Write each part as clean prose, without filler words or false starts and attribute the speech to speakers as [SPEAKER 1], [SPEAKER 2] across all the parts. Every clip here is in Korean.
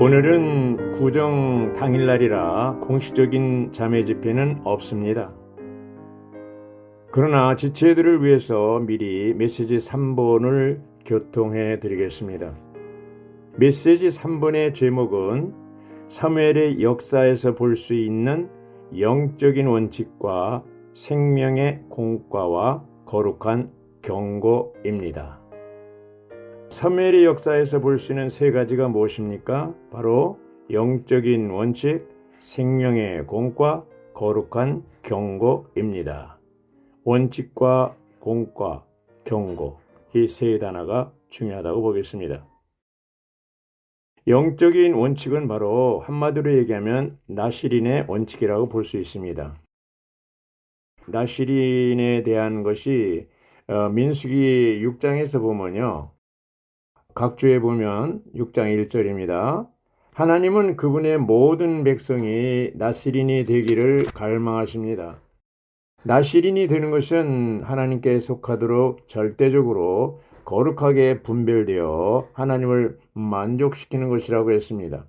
[SPEAKER 1] 오늘은 구정 당일날이라 공식적인 자매 집회는 없습니다. 그러나 지체들을 위해서 미리 메시지 3번을 교통해 드리겠습니다. 메시지 3번의 제목은 사무엘의 역사에서 볼 수 있는 영적인 원칙과 생명의 공과와 거룩한 경고입니다. 사무엘의 역사에서 볼 수 있는 세 가지가 무엇입니까? 바로 영적인 원칙, 생명의 공과, 거룩한 경고입니다. 원칙과 공과, 경고, 이 세 단어가 중요하다고 보겠습니다. 영적인 원칙은 바로 한마디로 얘기하면 나실인의 원칙이라고 볼 수 있습니다. 나실인에 대한 것이 민수기 6장에서 보면요. 각주에 보면 6장 1절입니다. 하나님은 그분의 모든 백성이 나실인이 되기를 갈망하십니다. 나실인이 되는 것은 하나님께 속하도록 절대적으로 거룩하게 분별되어 하나님을 만족시키는 것이라고 했습니다.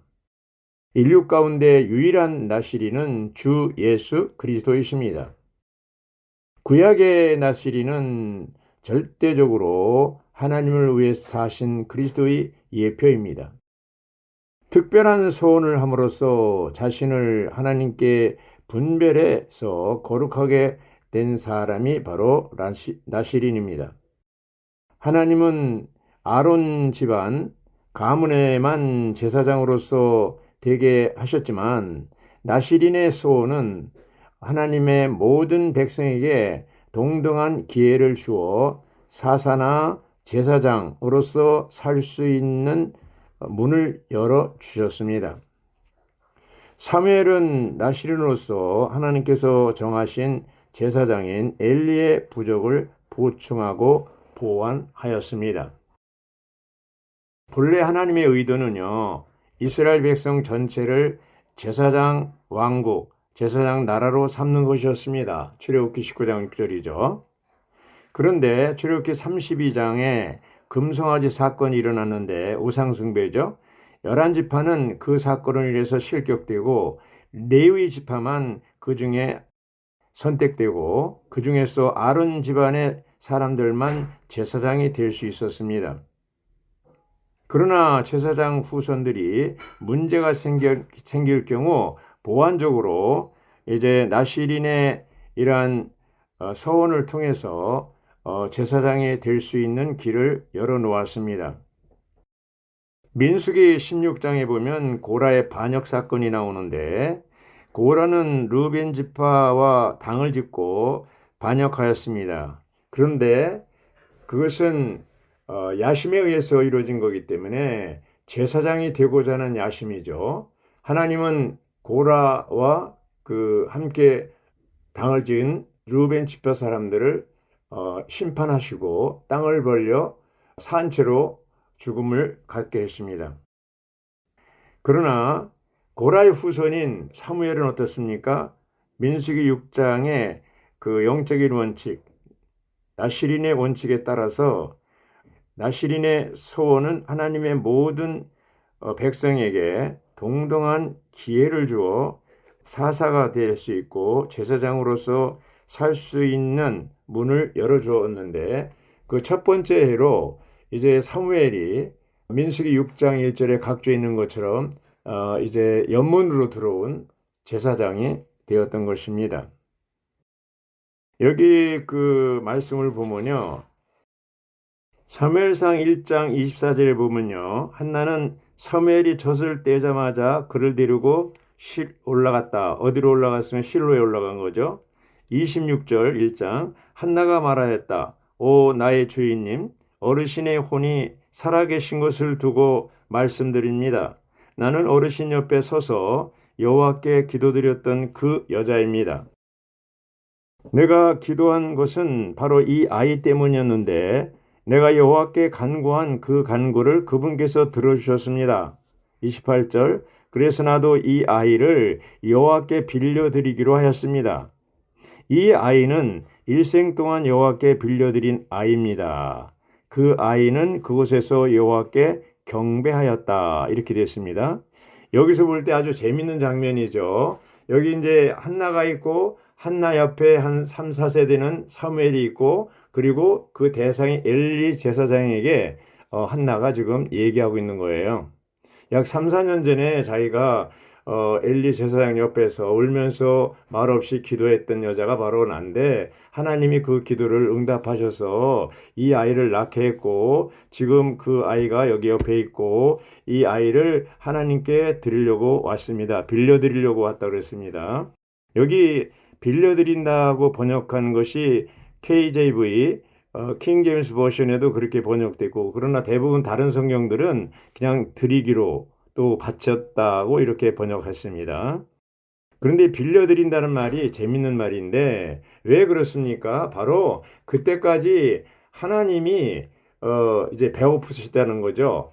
[SPEAKER 1] 인류 가운데 유일한 나실인은 주 예수 그리스도이십니다. 구약의 나실인은 절대적으로 하나님을 위해 사신 그리스도의 예표입니다. 특별한 소원을 함으로써 자신을 하나님께 분별해서 거룩하게 된 사람이 바로 나실인입니다. 하나님은 아론 집안 가문에만 제사장으로서 되게 하셨지만 나실인의 소원은 하나님의 모든 백성에게 동등한 기회를 주어 사사나 제사장으로서 살 수 있는 문을 열어 주셨습니다. 사무엘은 나실인으로서 하나님께서 정하신 제사장인 엘리의 부족을 보충하고 보완하였습니다. 본래 하나님의 의도는요, 이스라엘 백성 전체를 제사장 왕국, 제사장 나라로 삼는 것이었습니다. 출애굽기 19장 6절이죠. 그런데 출애굽기 32장에 금송아지 사건이 일어났는데 우상숭배죠. 11지파는 그 사건을 인해서 실격되고 레위 지파만 그 중에 선택되고 그 중에서 아론 집안의 사람들만 제사장이 될 수 있었습니다. 그러나 제사장 후손들이 문제가 생길 경우 보완적으로 이제 나실인의 이러한 서원을 통해서 제사장이 될 수 있는 길을 열어놓았습니다. 민수기 16장에 보면 고라의 반역 사건이 나오는데 고라는 르벤 지파와 당을 짓고 반역하였습니다. 그런데 그것은 야심에 의해서 이루어진 거기 때문에 제사장이 되고자 하는 야심이죠. 하나님은 고라와 함께 당을 지은 르벤 지파 사람들을 심판하시고 땅을 벌려 산채로 죽음을 갖게 했습니다. 그러나 고라의 후손인 사무엘은 어떻습니까? 민수기 6장의 그 영적인 원칙, 나실인의 원칙에 따라서 나실인의 소원은 하나님의 모든 백성에게 동등한 기회를 주어 사사가 될 수 있고 제사장으로서 살 수 있는 문을 열어주었는데 그 첫 번째 해로 이제 사무엘이 민수기 6장 1절에 각주에 있는 것처럼 이제 연문으로 들어온 제사장이 되었던 것입니다. 여기 그 말씀을 보면요. 사무엘상 1장 24절에 보면요. 한나는 사무엘이 젖을 떼자마자 그를 데리고 올라갔다. 어디로 올라갔으면 실로에 올라간 거죠. 26절 1장 한나가 말하였다. 오 나의 주인님, 어르신의 혼이 살아계신 것을 두고 말씀드립니다. 나는 어르신 옆에 서서 여호와께 기도드렸던 그 여자입니다. 내가 기도한 것은 바로 이 아이 때문이었는데 내가 여호와께 간구한 그 간구를 그분께서 들어주셨습니다. 28절 그래서 나도 이 아이를 여호와께 빌려드리기로 하였습니다. 이 아이는 일생 동안 여호와께 빌려드린 아이입니다. 그 아이는 그곳에서 여호와께 경배하였다. 이렇게 됐습니다. 여기서 볼 때 아주 재밌는 장면이죠. 여기 이제 한나가 있고 한나 옆에 한 3, 4세대는 사무엘이 있고 그리고 그 대상이 엘리 제사장에게 한나가 지금 얘기하고 있는 거예요. 약 3, 4년 전에 자기가 엘리 제사장 옆에서 울면서 말없이 기도했던 여자가 바로 난데 하나님이 그 기도를 응답하셔서 이 아이를 낳게 했고 지금 그 아이가 여기 옆에 있고 이 아이를 하나님께 드리려고 왔습니다. 빌려드리려고 왔다고 그랬습니다. 여기 빌려드린다고 번역한 것이 KJV 킹 제임스 버전에도 그렇게 번역되고 그러나 대부분 다른 성경들은 그냥 드리기로 또 바쳤다고 이렇게 번역했습니다. 그런데 빌려드린다는 말이 재밌는 말인데 왜 그렇습니까? 바로 그때까지 하나님이 이제 배고프시다는 거죠.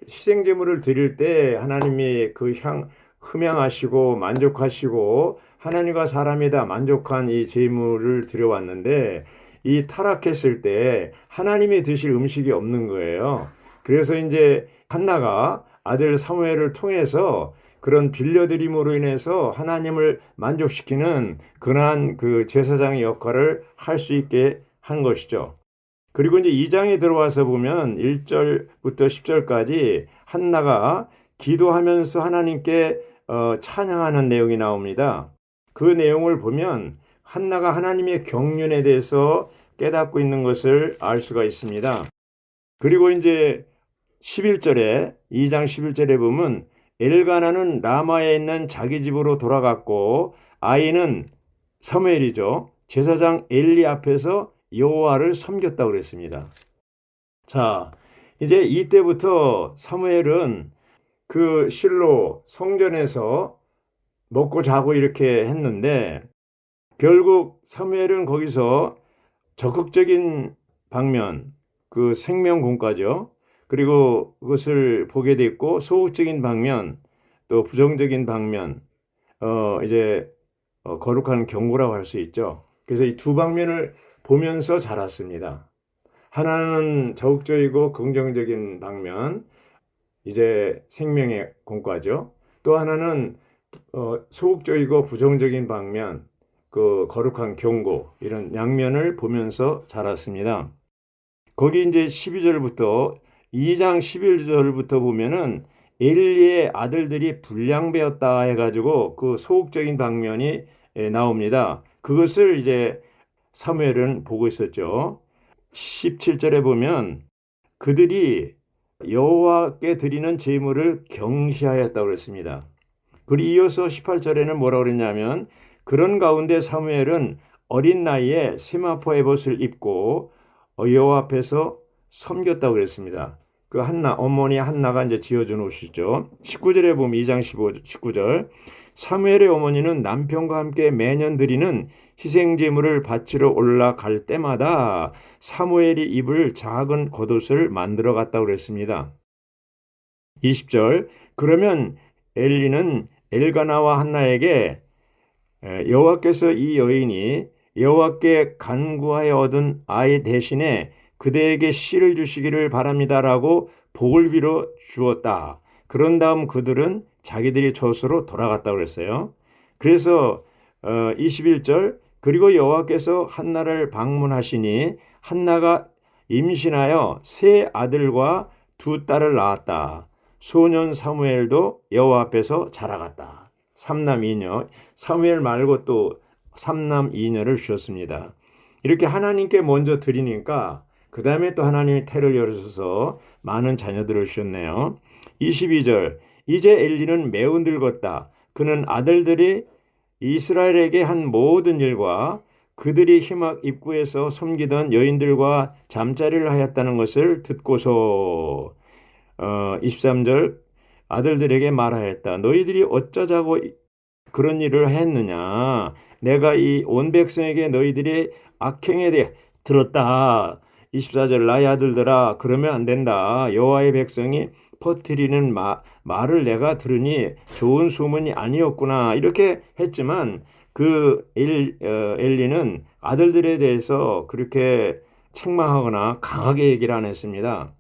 [SPEAKER 1] 희생 제물을 드릴 때 하나님이 흠양하시고 만족하시고 하나님과 사람이 다 만족한 이 제물을 드려왔는데 이 타락했을 때 하나님이 드실 음식이 없는 거예요. 그래서 이제 한나가 아들 사무엘을 통해서 그런 빌려드림으로 인해서 하나님을 만족시키는 그러한 그 제사장의 역할을 할 수 있게 한 것이죠. 그리고 이제 2장에 들어와서 보면 1절부터 10절까지 한나가 기도하면서 하나님께 찬양하는 내용이 나옵니다. 그 내용을 보면 한나가 하나님의 경륜에 대해서 깨닫고 있는 것을 알 수가 있습니다. 그리고 이제 11절에 2장 11절에 보면 엘가나는 라마에 있는 자기 집으로 돌아갔고 아이는 사무엘이죠. 제사장 엘리 앞에서 여호와를 섬겼다고 그랬습니다. 자, 이제 이때부터 사무엘은 그 실로 성전에서 먹고 자고 이렇게 했는데 결국 사무엘은 거기서 적극적인 방면, 그 생명공과죠. 그리고 그것을 보게 됐고 소극적인 방면, 또 부정적인 방면, 이제 거룩한 경고라고 할 수 있죠. 그래서 이 두 방면을 보면서 자랐습니다. 하나는 적극적이고 긍정적인 방면, 이제 생명의 공과죠. 또 하나는 소극적이고 부정적인 방면, 그 거룩한 경고 이런 양면을 보면서 자랐습니다. 거기 이제 12절부터 2장 11절부터 보면은 엘리의 아들들이 불량배였다 해가지고 그 소극적인 방면이 나옵니다. 그것을 이제 사무엘은 보고 있었죠. 17절에 보면 그들이 여호와께 드리는 제물을 경시하였다고 그랬습니다. 그리고 이어서 18절에는 뭐라고 그랬냐면 그런 가운데 사무엘은 어린 나이에 세마포 에봇을 입고 여호와 앞에서 섬겼다고 그랬습니다. 그 한나 어머니 한나가 이제 지어준 옷이죠. 19절에 보면 2장 19절 사무엘의 어머니는 남편과 함께 매년 드리는 희생 제물을 바치러 올라갈 때마다 사무엘이 입을 작은 겉옷을 만들어 갔다고 그랬습니다. 20절 그러면 엘리는 엘가나와 한나에게 여호와께서 이 여인이 여호와께 간구하여 얻은 아이 대신에 그대에게 씨를 주시기를 바랍니다라고 복을 빌어 주었다. 그런 다음 그들은 자기들이 젖으로 돌아갔다고 그랬어요. 그래서 21절 그리고 여호와께서 한나를 방문하시니 한나가 임신하여 세 아들과 두 딸을 낳았다. 소년 사무엘도 여호와 앞에서 자라갔다. 삼남 이녀 사무엘 말고 또 삼남 이녀를 주셨습니다. 이렇게 하나님께 먼저 드리니까 그 다음에 또 하나님이 태를 열으셔서 많은 자녀들을 주셨네요. 22절 이제 엘리는 매우 늙었다. 그는 아들들이 이스라엘에게 한 모든 일과 그들이 희막 입구에서 섬기던 여인들과 잠자리를 하였다는 것을 듣고서 23절 아들들에게 말하였다. 너희들이 어쩌자고 그런 일을 했느냐. 내가 이 온 백성에게 너희들이 악행에 대해 들었다. 24절 나의 아들들아 그러면 안 된다. 여호와의 백성이 퍼뜨리는 말을 내가 들으니 좋은 소문이 아니었구나. 이렇게 했지만 그 엘리는 아들들에 대해서 그렇게 책망하거나 강하게 얘기를 안 했습니다.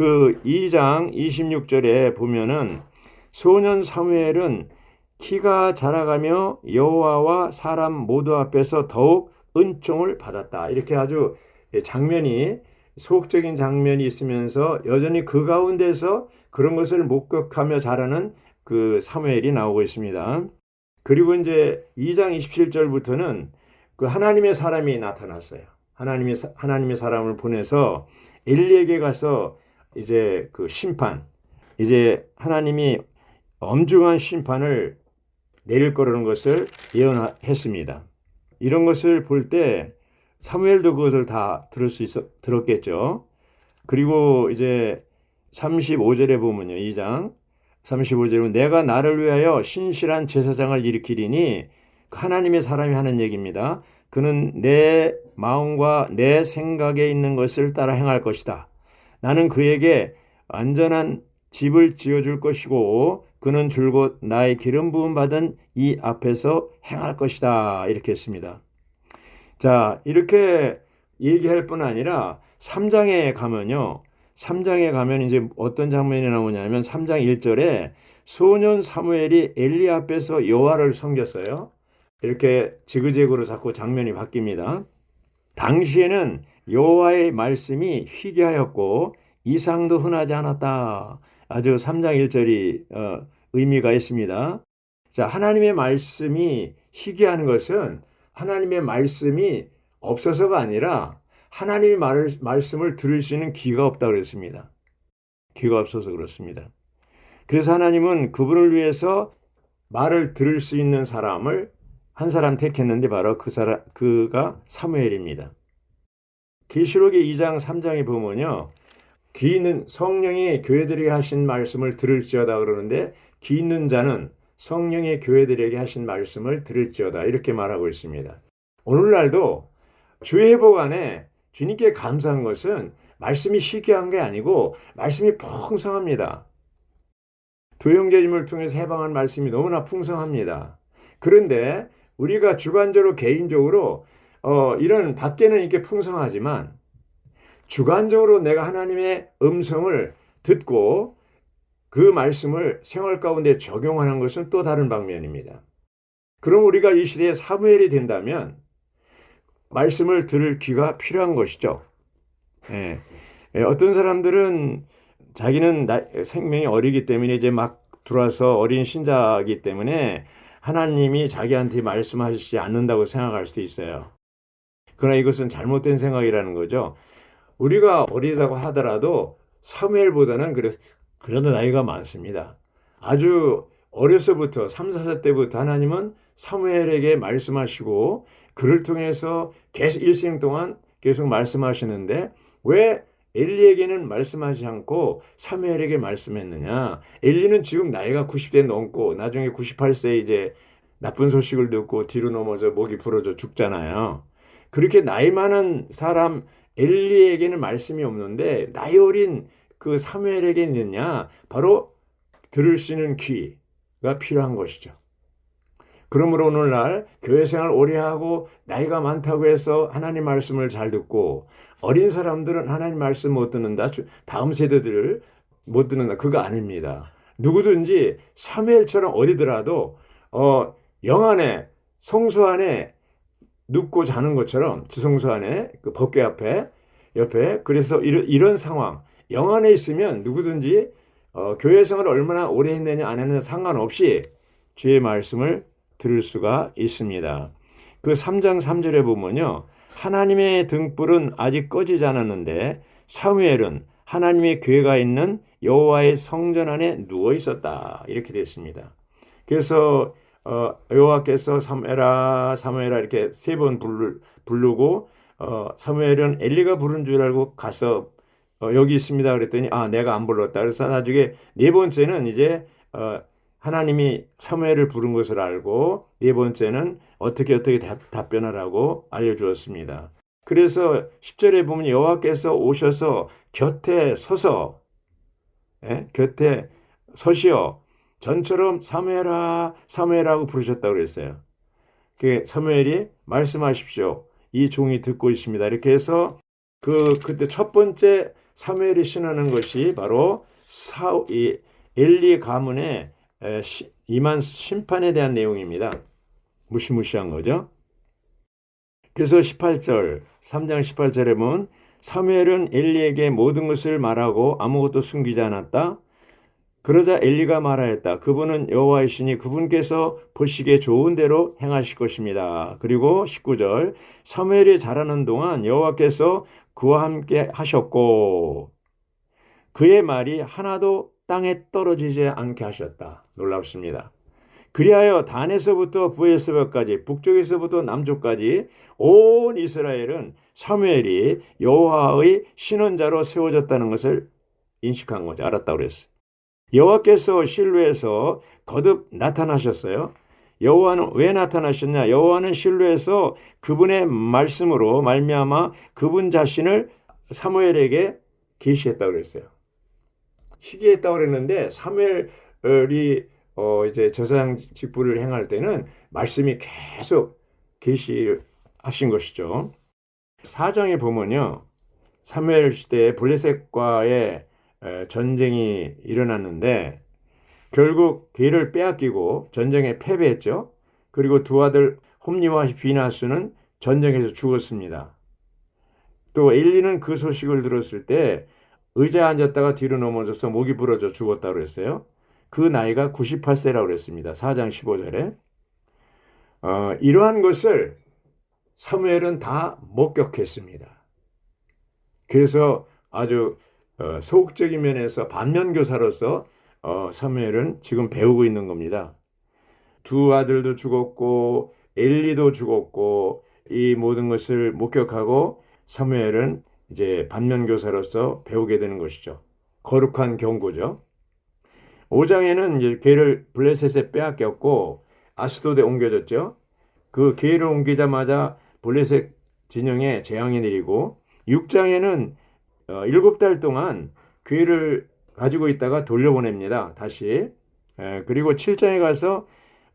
[SPEAKER 1] 그 2장 26절에 보면은 소년 사무엘은 키가 자라가며 여호와와 사람 모두 앞에서 더욱 은총을 받았다. 이렇게 아주 장면이 소극적인 장면이 있으면서 여전히 그 가운데서 그런 것을 목격하며 자라는 그 사무엘이 나오고 있습니다. 그리고 이제 2장 27절부터는 그 하나님의 사람이 나타났어요. 하나님의 사람을 보내서 엘리에게 가서 이제 그 심판, 이제 하나님이 엄중한 심판을 내릴 거라는 것을 예언했습니다. 이런 것을 볼 때 사무엘도 그것을 다 들었겠죠. 그리고 이제 35절에 보면요. 2장 35절은 내가 나를 위하여 신실한 제사장을 일으키리니 하나님의 사람이 하는 얘기입니다. 그는 내 마음과 내 생각에 있는 것을 따라 행할 것이다. 나는 그에게 안전한 집을 지어줄 것이고 그는 줄곧 나의 기름 부음 받은 이 앞에서 행할 것이다. 이렇게 했습니다. 자, 이렇게 얘기할 뿐 아니라 3장에 가면요. 3장에 가면 이제 어떤 장면이 나오냐면 3장 1절에 소년 사무엘이 엘리 앞에서 여호와를 섬겼어요. 이렇게 지그재그로 자꾸 장면이 바뀝니다. 당시에는 여호와의 말씀이 희귀하였고 이상도 흔하지 않았다. 아주 3장 1절이 의미가 있습니다. 자, 하나님의 말씀이 희귀한 것은 하나님의 말씀이 없어서가 아니라 하나님의 말씀을 들을 수 있는 귀가 없다고 그랬습니다. 귀가 없어서 그렇습니다. 그래서 하나님은 그분을 위해서 말을 들을 수 있는 사람을 한 사람 택했는데 바로 그가 사무엘입니다. 계시록의 2장 3장에 보면요. 귀 있는 성령이 교회들에게 하신 말씀을 들을지어다 그러는데 귀 있는 자는 성령의 교회들에게 하신 말씀을 들을지어다 이렇게 말하고 있습니다. 오늘날도 주의 회복 안에 주님께 감사한 것은 말씀이 희귀한 게 아니고 말씀이 풍성합니다. 두 형제님을 통해서 해방한 말씀이 너무나 풍성합니다. 그런데 우리가 주관적으로 개인적으로 이런 밖에는 이렇게 풍성하지만 주관적으로 내가 하나님의 음성을 듣고 그 말씀을 생활 가운데 적용하는 것은 또 다른 방면입니다. 그럼 우리가 이 시대에 사무엘이 된다면 말씀을 들을 귀가 필요한 것이죠. 예. 어떤 사람들은 자기는 생명이 어리기 때문에 이제 막 들어와서 어린 신자이기 때문에 하나님이 자기한테 말씀하시지 않는다고 생각할 수도 있어요. 그러나 이것은 잘못된 생각이라는 거죠. 우리가 어리다고 하더라도 사무엘보다는 그래도 나이가 많습니다. 아주 어려서부터 3, 4세 때부터 하나님은 사무엘에게 말씀하시고 그를 통해서 계속 일생 동안 계속 말씀하시는데 왜 엘리에게는 말씀하지 않고 사무엘에게 말씀했느냐? 엘리는 지금 나이가 90대 넘고 나중에 98세 이제 나쁜 소식을 듣고 뒤로 넘어져 목이 부러져 죽잖아요. 그렇게 나이 많은 사람 엘리에게는 말씀이 없는데 나이 어린 그 사무엘에게 있느냐? 바로 들을 수 있는 귀가 필요한 것이죠. 그러므로 오늘날 교회 생활 오래 하고 나이가 많다고 해서 하나님 말씀을 잘 듣고 어린 사람들은 하나님 말씀 못 듣는다. 다음 세대들을 못 듣는다. 그거 아닙니다. 누구든지 사무엘처럼 어리더라도 영 안에 성소 안에 눕고 자는 것처럼 지성소 안에 그 법궤 옆에 그래서 이런 상황 영 안에 있으면 누구든지 교회 생활을 얼마나 오래 했느냐 안 했느냐 상관없이 주의 말씀을 들을 수가 있습니다. 그 3장 3절에 보면요. 하나님의 등불은 아직 꺼지지 않았는데 사무엘은 하나님의 교회가 있는 여호와의 성전 안에 누워 있었다. 이렇게 되어 있습니다. 그래서 여호와께서 사무엘아 사무엘아 이렇게 3번 부르고 사무엘은 엘리가 부른 줄 알고 가서 여기 있습니다. 그랬더니 내가 안 불렀다. 그래서 나중에 4번째는 이제 하나님이 사무엘을 부른 것을 알고 4번째는 어떻게 답변하라고 알려주었습니다. 그래서 10절에 보면 여호와께서 오셔서 곁에 서시어 전처럼 사무엘아 사무엘하고 부르셨다고 그랬어요. 사무엘이 말씀하십시오. 이 종이 듣고 있습니다. 이렇게 해서 그때 첫 번째 사무엘이 신하는 것이 바로 엘리 가문의 임한 심판에 대한 내용입니다. 무시무시한 거죠. 그래서 18절, 3장 18절에 보면 사무엘은 엘리에게 모든 것을 말하고 아무것도 숨기지 않았다. 그러자 엘리가 말하였다. 그분은 여호와이시니 그분께서 보시기에 좋은 대로 행하실 것입니다. 그리고 19절, 사무엘이 자라는 동안 여호와께서 그와 함께 하셨고 그의 말이 하나도 땅에 떨어지지 않게 하셨다. 놀랍습니다. 그리하여 단에서부터 브에르세바까지 북쪽에서부터 남쪽까지 온 이스라엘은 사무엘이 여호와의 신원자로 세워졌다는 것을 인식한 거죠. 알았다고 그랬어요. 여호와께서 실로에서 거듭 나타나셨어요. 여호와는 왜 나타나셨냐? 여호와는 실로에서 그분의 말씀으로 말미암아 그분 자신을 사무엘에게 계시했다고 그랬어요. 희귀했다고 그랬는데 사무엘이 이제 제사장 직분을 행할 때는 말씀이 계속 계시하신 것이죠. 4장에 보면요. 사무엘 시대에 블레셋과의 전쟁이 일어났는데 결국 괴를 빼앗기고 전쟁에 패배했죠. 그리고 두 아들 홈니와 비나스는 전쟁에서 죽었습니다. 또 엘리는 그 소식을 들었을 때 의자에 앉았다가 뒤로 넘어져서 목이 부러져 죽었다고 그랬어요. 그 나이가 98세라고 그랬습니다. 4장 15절에. 이러한 것을 사무엘은 다 목격했습니다. 그래서 아주 소극적인 면에서 반면교사로서 사무엘은 지금 배우고 있는 겁니다. 두 아들도 죽었고 엘리도 죽었고 이 모든 것을 목격하고 사무엘은 이제 반면교사로서 배우게 되는 것이죠. 거룩한 경고죠. 5장에는 이제 괴를 블레셋에 빼앗겼고 아스돗에 옮겨졌죠. 그 괴를 옮기자마자 블레셋 진영에 재앙이 내리고 6장에는 7달 동안 괴를 가지고 있다가 돌려보냅니다. 다시. 그리고 7장에 가서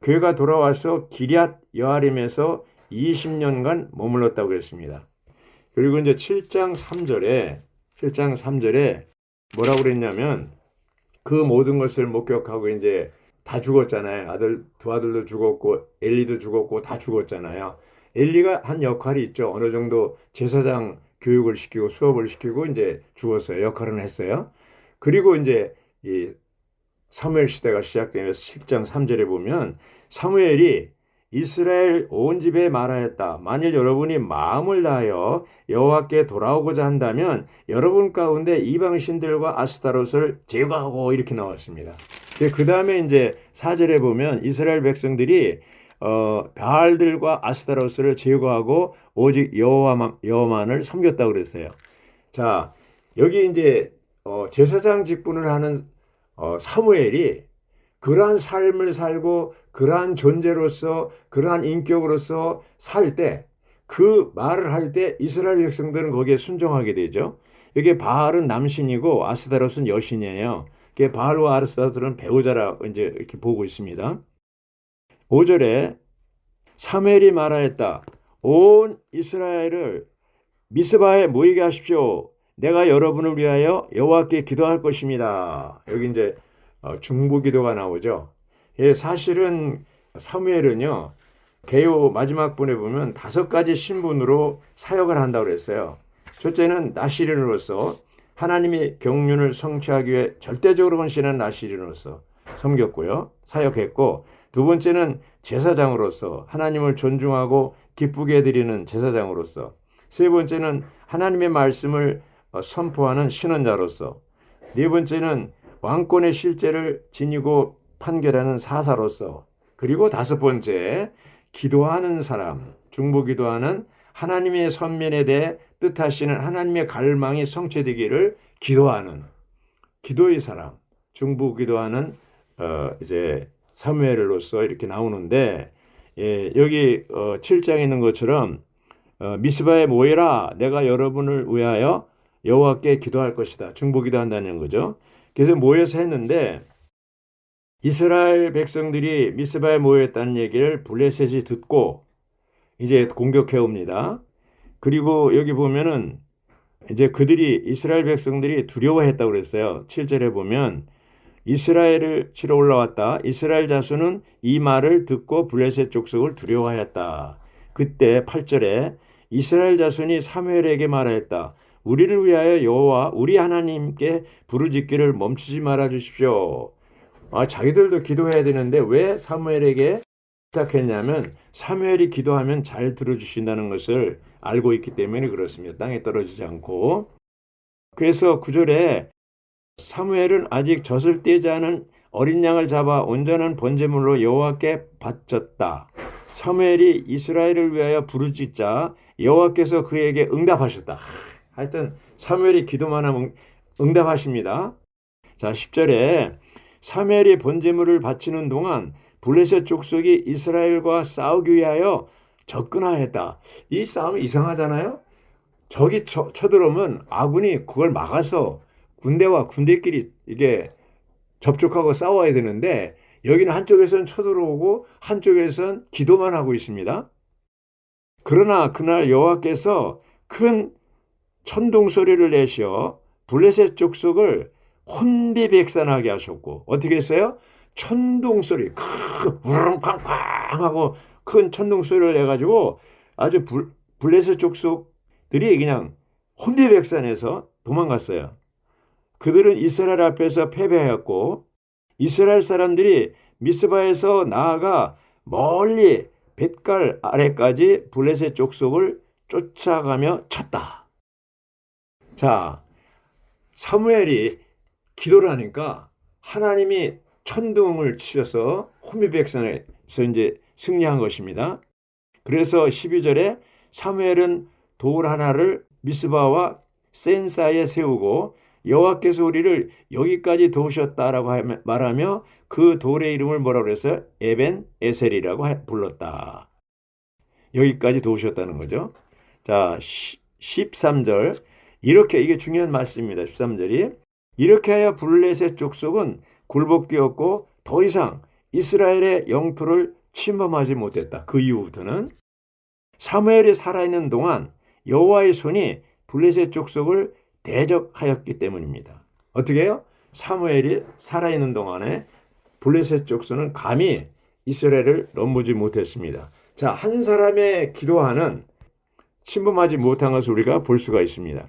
[SPEAKER 1] 괴가 돌아와서 기럇 여아림에서 20년간 머물렀다고 그랬습니다. 그리고 이제 7장 3절에 뭐라고 그랬냐면 그 모든 것을 목격하고 이제 다 죽었잖아요. 두 아들도 죽었고 엘리도 죽었고 다 죽었잖아요. 엘리가 한 역할이 있죠. 어느 정도 제사장 교육을 시키고 수업을 시키고 이제 죽었어요. 역할은 했어요. 그리고 이제 이 사무엘 시대가 시작되면서 10장 3절에 보면 사무엘이 이스라엘 온 집에 말하였다. 만일 여러분이 마음을 다하여 여호와께 돌아오고자 한다면 여러분 가운데 이방신들과 아스타롯을 제거하고 이렇게 나왔습니다. 그 다음에 이제 4절에 보면 이스라엘 백성들이 바알들과 아스타롯을 제거하고 오직 여호와만을 섬겼다고 그랬어요. 자, 여기 이제 제사장 직분을 하는 사무엘이 그러한 삶을 살고 그러한 존재로서 그러한 인격으로서 살 때 그 말을 할 때 이스라엘 백성들은 거기에 순종하게 되죠. 이게 바알은 남신이고 아스타롯은 여신이에요. 바알과 아스타롯은 배우자라 이제 이렇게 보고 있습니다. 5절에 사무엘이 말하였다. 온 이스라엘을 미스바에 모이게 하십시오. 내가 여러분을 위하여 여호와께 기도할 것입니다. 여기 이제 중보기도가 나오죠. 예, 사실은 사무엘은요. 개요 마지막 분에 보면 5가지 신분으로 사역을 한다고 그랬어요. 첫째는 나시린으로서 하나님이 경륜을 성취하기 위해 절대적으로 헌신한 나시린으로서 섬겼고요. 사역했고 두 번째는 제사장으로서 하나님을 존중하고 기쁘게 드리는 제사장으로서 세 번째는 하나님의 말씀을 선포하는 신원자로서 네 번째는 왕권의 실제를 지니고 판결하는 사사로서 그리고 5번째 기도하는 사람, 중보기도하는 하나님의 선면에 대해 뜻하시는 하나님의 갈망이 성취되기를 기도하는 기도의 사람, 중보기도하는 이제 사무엘로서 이렇게 나오는데 예, 여기 7장에 있는 것처럼 미스바에 모이라 내가 여러분을 위하여 여호와께 기도할 것이다. 중보기도한다는 거죠. 그래서 모여서 했는데 이스라엘 백성들이 미스바에 모였다는 얘기를 블레셋이 듣고 이제 공격해 옵니다. 그리고 여기 보면은 이제 이스라엘 백성들이 두려워했다고 그랬어요. 7절에 보면 이스라엘을 치러 올라왔다. 이스라엘 자손은 이 말을 듣고 블레셋 족속을 두려워하였다. 그때 8절에 이스라엘 자손이 사무엘에게 말하였다. 우리를 위하여 여호와 우리 하나님께 부르짖기를 멈추지 말아 주십시오. 자기들도 기도해야 되는데 왜 사무엘에게 부탁했냐면 사무엘이 기도하면 잘 들어주신다는 것을 알고 있기 때문에 그렇습니다. 땅에 떨어지지 않고. 그래서 9절에 사무엘은 아직 젖을 떼지 않은 어린 양을 잡아 온전한 번제물로 여호와께 바쳤다. 사무엘이 이스라엘을 위하여 부르짖자 여호와께서 그에게 응답하셨다. 하여튼 사무엘이 기도만 하면 응답하십니다. 자, 10절에 사무엘이 번제물을 바치는 동안 블레셋 족속이 이스라엘과 싸우기 위하여 접근하였다. 이 싸움이 이상하잖아요. 적이 쳐들어오면 아군이 그걸 막아서 군대와 군대끼리 이게 접촉하고 싸워야 되는데 여기는 한쪽에서는 쳐들어오고 한쪽에서는 기도만 하고 있습니다. 그러나 그날 여호와께서 큰 천둥 소리를 내시어 블레셋 족속을 혼비백산하게 하셨고 어떻게 했어요? 천둥 소리 우렁쾅쾅 하고 큰 천둥 소리를 내가지고 아주 블레셋 족속들이 그냥 혼비백산해서 도망갔어요. 그들은 이스라엘 앞에서 패배하였고 이스라엘 사람들이 미스바에서 나아가 멀리 벳갈 아래까지 블레셋 족속을 쫓아가며 쳤다. 자, 사무엘이 기도를 하니까 하나님이 천둥을 치셔서 혼비백산에서 이제 승리한 것입니다. 그래서 12절에 사무엘은 돌 하나를 미스바와 센 사이에 세우고 여호와께서 우리를 여기까지 도우셨다라고 말하며 그 돌의 이름을 뭐라고 그랬어요? 에벤 에셀이라고 불렀다. 여기까지 도우셨다는 거죠. 자, 13절 이렇게 이게 중요한 말씀입니다. 13절이 이렇게 하여 블레셋 족속은 굴복되었고 더 이상 이스라엘의 영토를 침범하지 못했다. 그 이후부터는 사무엘이 살아있는 동안 여호와의 손이 블레셋 족속을 대적하였기 때문입니다. 어떻게 해요? 사무엘이 살아있는 동안에 블레셋 족속은 감히 이스라엘을 넘보지 못했습니다. 자, 한 사람의 기도하는 침범하지 못한 것을 우리가 볼 수가 있습니다.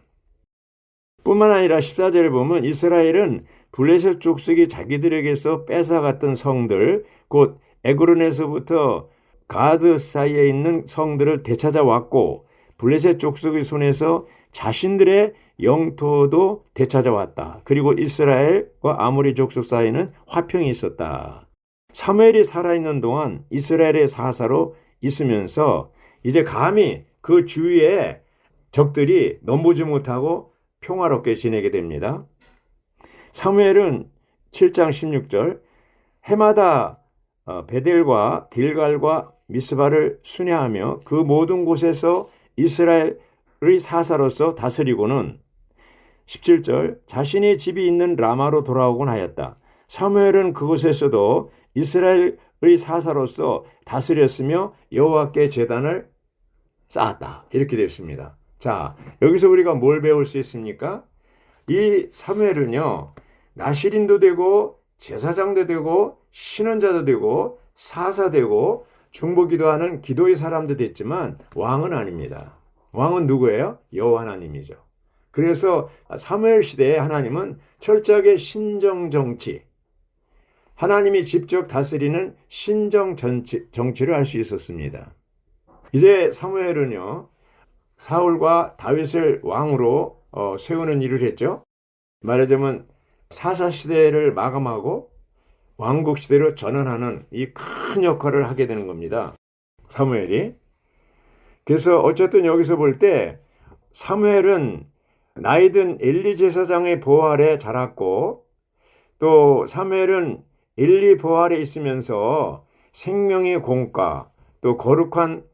[SPEAKER 1] 뿐만 아니라 14절에 보면 이스라엘은 블레셋 족속이 자기들에게서 뺏어갔던 성들, 곧 에그론에서부터 가드 사이에 있는 성들을 되찾아왔고 블레셋 족속의 손에서 자신들의 영토도 되찾아왔다. 그리고 이스라엘과 아모리 족속 사이에는 화평이 있었다. 사무엘이 살아있는 동안 이스라엘의 사사로 있으면서 이제 감히 그 주위에 적들이 넘보지 못하고 평화롭게 지내게 됩니다. 사무엘은 7장 16절 해마다 베델과 길갈과 미스바를 순회하며 그 모든 곳에서 이스라엘의 사사로서 다스리고는 17절 자신의 집이 있는 라마로 돌아오곤 하였다. 사무엘은 그곳에서도 이스라엘의 사사로서 다스렸으며 여호와께 제단을 쌓았다. 이렇게 되어 있습니다. 자, 여기서 우리가 뭘 배울 수 있습니까? 이 사무엘은요, 나시린도 되고 제사장도 되고 신원자도 되고 사사되고 중보기도 하는 기도의 사람도 됐지만 왕은 아닙니다. 왕은 누구예요? 여호와 하나님이죠. 그래서 사무엘 시대에 하나님은 철저하게 신정정치, 하나님이 직접 다스리는 신정정치를 할 수 있었습니다. 이제 사무엘은요, 사울과 다윗을 왕으로 세우는 일을 했죠. 말하자면 사사시대를 마감하고 왕국시대로 전환하는 이 큰 역할을 하게 되는 겁니다. 사무엘이. 그래서 어쨌든 여기서 볼 때 사무엘은 나이든 엘리 제사장의 보호 아래 자랐고 또 사무엘은 엘리 보호 아래 있으면서 생명의 공과 또 거룩한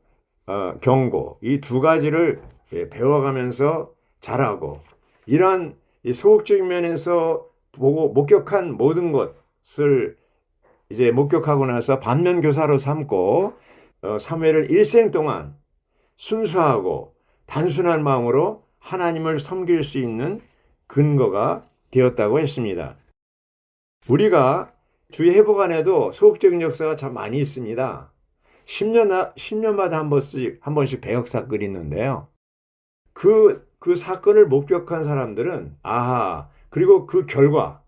[SPEAKER 1] 경고 이 두 가지를 배워가면서 자라고 이러한 소극적인 면에서 보고 목격한 모든 것을 이제 목격하고 나서 반면교사로 삼고 사무엘을 일생 동안 순수하고 단순한 마음으로 하나님을 섬길 수 있는 근거가 되었다고 했습니다. 우리가 주의 회복 안에도 소극적인 역사가 참 많이 있습니다. 10년마다 한 번씩 배역 사건이 있는데요. 그 사건을 목격한 사람들은, 그리고 그 결과,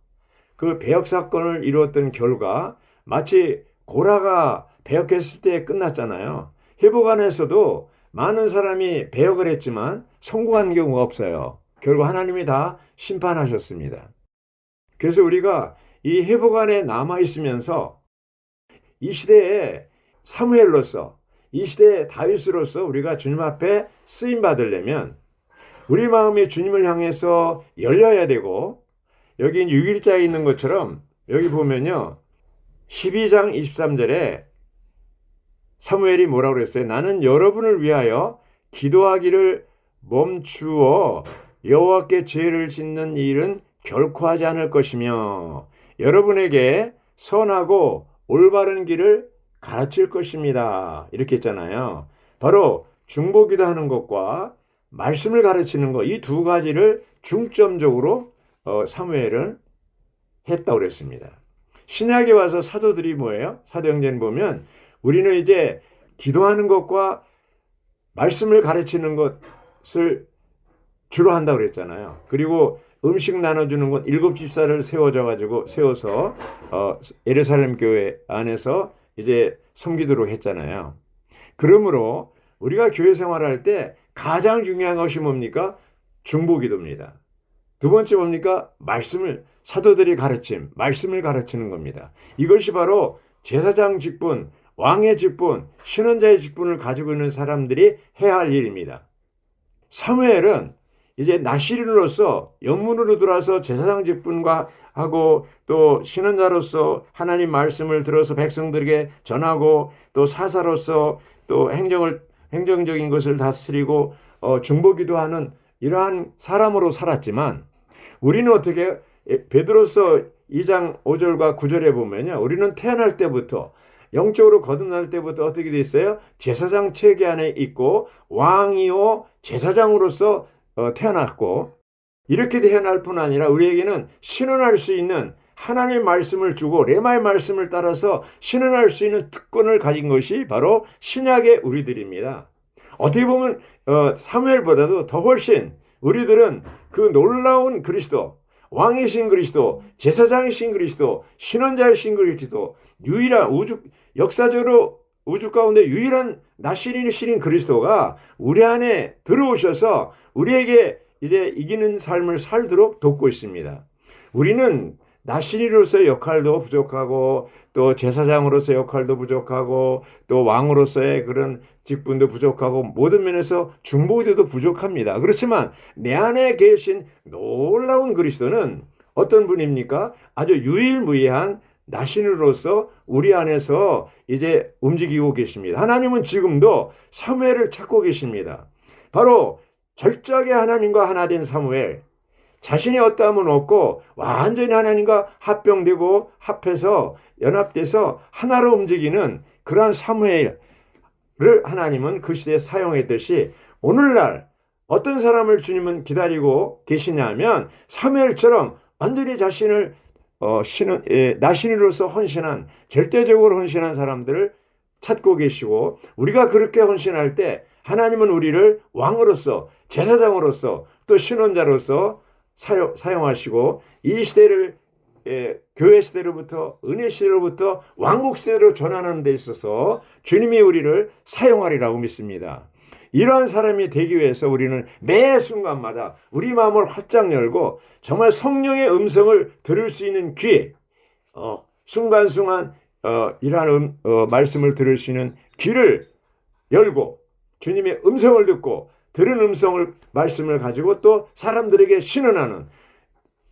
[SPEAKER 1] 그 배역 사건을 이루었던 결과, 마치 고라가 배역했을 때 끝났잖아요. 회복 안에서도 많은 사람이 배역을 했지만 성공한 경우가 없어요. 결국 하나님이 다 심판하셨습니다. 그래서 우리가 이 회복 안에 남아있으면서 이 시대에 사무엘로서, 이 시대의 다윗으로서 우리가 주님 앞에 쓰임 받으려면 우리 마음이 주님을 향해서 열려야 되고, 여기 6일자에 있는 것처럼 여기 보면요, 12장 23절에 사무엘이 뭐라고 그랬어요? 나는 여러분을 위하여 기도하기를 멈추어 여호와께 죄를 짓는 일은 결코 하지 않을 것이며 여러분에게 선하고 올바른 길을 가르칠 것입니다. 이렇게 했잖아요. 바로 중보기도 하는 것과 말씀을 가르치는 것, 이 두 가지를 중점적으로 사무엘은 했다고 그랬습니다. 신약에 와서 사도들이 뭐예요? 사도행전 보면 우리는 이제 기도하는 것과 말씀을 가르치는 것을 주로 한다고 그랬잖아요. 그리고 음식 나눠주는 건 7집사를 세워서 예루살렘 교회 안에서 이제 섬기도록 했잖아요. 그러므로 우리가 교회 생활할 때 가장 중요한 것이 뭡니까? 중보기도입니다. 두 번째 뭡니까? 사도들이 말씀을 가르치는 겁니다. 이것이 바로 제사장 직분, 왕의 직분, 신원자의 직분을 가지고 있는 사람들이 해야 할 일입니다. 사무엘은 이제 나시린으로서 영문으로 들어와서 제사장 직분과 하고 또 신원자로서 하나님 말씀을 들어서 백성들에게 전하고 또 사사로서 또 행정적인 것을 다스리고 중보기도 하는 이러한 사람으로 살았지만 우리는 어떻게 베드로서 2장 5절과 9절에 보면요. 우리는 태어날 때부터 영적으로 거듭날 때부터 어떻게 돼 있어요? 제사장 체계 안에 있고 왕이요 제사장으로서 태어났고 이렇게 태어날 뿐 아니라 우리에게는 신원할 수 있는 하나님의 말씀을 주고 레마의 말씀을 따라서 신원할 수 있는 특권을 가진 것이 바로 신약의 우리들입니다. 어떻게 보면 사무엘보다도 더 훨씬 우리들은 그 놀라운 그리스도, 왕이신 그리스도, 제사장이신 그리스도, 신원자이신 그리스도, 유일한 역사적으로 우주 가운데 유일한 나시린이신 그리스도가 우리 안에 들어오셔서 우리에게 이제 이기는 삶을 살도록 돕고 있습니다. 우리는 나시린으로서의 역할도 부족하고 또 제사장으로서의 역할도 부족하고 또 왕으로서의 그런 직분도 부족하고 모든 면에서 중보기도도 부족합니다. 그렇지만 내 안에 계신 놀라운 그리스도는 어떤 분입니까? 아주 유일무이한 나신으로서 우리 안에서 이제 움직이고 계십니다. 하나님은 지금도 사무엘을 찾고 계십니다. 바로 철저하게 하나님과 하나 된 사무엘, 자신의 어떠함은 없고 완전히 하나님과 합병되고 합해서 연합돼서 하나로 움직이는 그러한 사무엘을 하나님은 그 시대에 사용했듯이 오늘날 어떤 사람을 주님은 기다리고 계시냐면 사무엘처럼 완전히 자신을 나신으로서 헌신한, 절대적으로 헌신한 사람들을 찾고 계시고 우리가 그렇게 헌신할 때 하나님은 우리를 왕으로서, 제사장으로서, 또 신원자로서 사용하시고 이 시대를 교회 시대로부터 은혜 시대로부터 왕국 시대로 전환하는 데 있어서 주님이 우리를 사용하리라고 믿습니다. 이러한 사람이 되기 위해서 우리는 매 순간마다 우리 마음을 활짝 열고 정말 성령의 음성을 들을 수 있는 귀, 순간순간 이러한 말씀을 들을 수 있는 귀를 열고 주님의 음성을 듣고 들은 말씀을 가지고 또 사람들에게 신원하는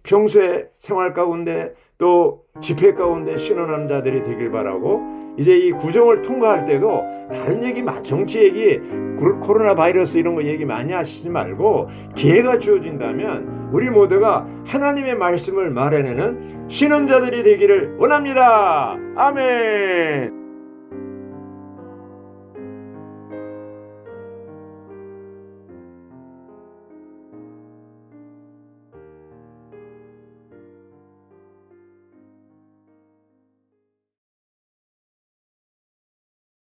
[SPEAKER 1] 평소의 생활 가운데 또 집회 가운데 신원하는 자들이 되길 바라고 이제 이 구정을 통과할 때도 다른 얘기, 정치 얘기, 코로나 바이러스 이런 거 얘기 많이 하시지 말고 기회가 주어진다면 우리 모두가 하나님의 말씀을 말해내는 신원자들이 되기를 원합니다. 아멘.